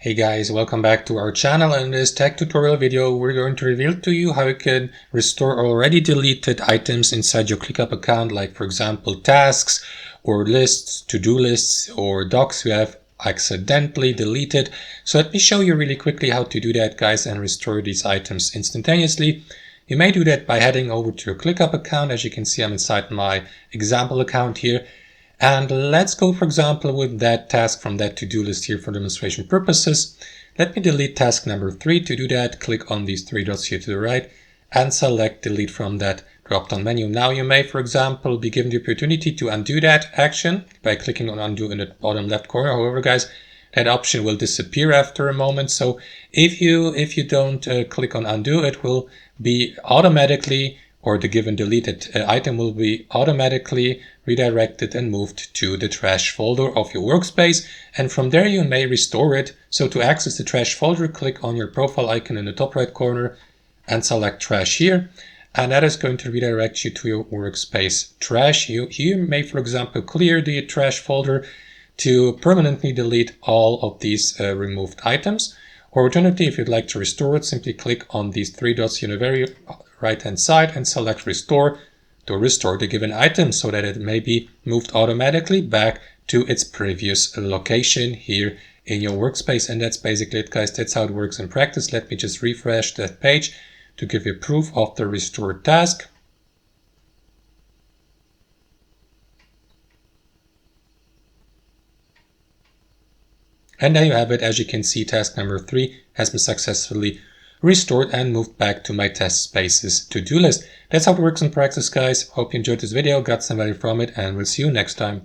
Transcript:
Hey guys, welcome back to our channel. In this tech tutorial video, we're going to reveal to you how you can restore already deleted items inside your ClickUp account, like for example, tasks or lists, to-do lists or docs you have accidentally deleted. So let me show you really quickly how to do that, guys, and restore these items instantaneously. You may do that by heading over to your ClickUp account. As you can see, I'm inside my example account here. And let's go, for example, with that task from that to-do list here for demonstration purposes. Let me delete task number 3. To do that, click on these 3 dots here to the right and select delete from that drop-down menu. Now you may, for example, be given the opportunity to undo that action by clicking on undo in the bottom left corner. However, guys, that option will disappear after a moment. So if you don't click on undo, it will be automatically, or the given deleted item will be automatically redirected and moved to the trash folder of your workspace. And from there you may restore it. So to access the trash folder, click on your profile icon in the top right corner and select trash here. And that is going to redirect you to your workspace trash. You may, for example, clear the trash folder to permanently delete all of these removed items. Or alternatively, if you'd like to restore it, simply click on these 3 dots here on the very right hand side and select restore to restore the given item so that it may be moved automatically back to its previous location here in your workspace. And that's basically it, guys. That's how it works in practice. Let me just refresh that page to give you proof of the restored task. And there you have it. As you can see, task number 3 has been successfully restored and moved back to my test spaces to-do list. That's how it works in practice, guys. Hope you enjoyed this video, got some value from it, and we'll see you next time.